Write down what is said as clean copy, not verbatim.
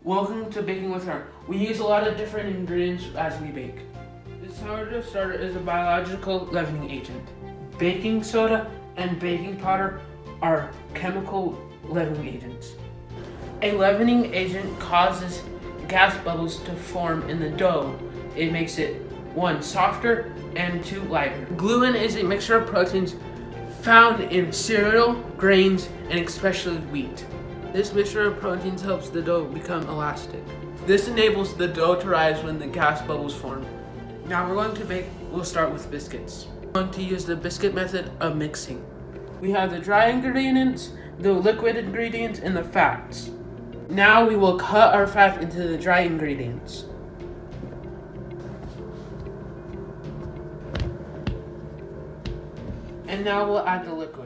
Welcome to Baking with Her. We use a lot of different ingredients as we bake. The sourdough starter is a biological leavening agent. Baking soda and baking powder are chemical leavening agents. A leavening agent causes gas bubbles to form in the dough. It makes it 1, softer, and 2, lighter. Gluten is a mixture of proteins found in cereal, grains, and especially wheat. This mixture of proteins helps the dough become elastic. This enables the dough to rise when the gas bubbles form. Now we're going to bake. We'll start with biscuits. We're going to use the biscuit method of mixing. We have the dry ingredients, the liquid ingredients, and the fats. Now we will cut our fat into the dry ingredients. And now we'll add the liquid.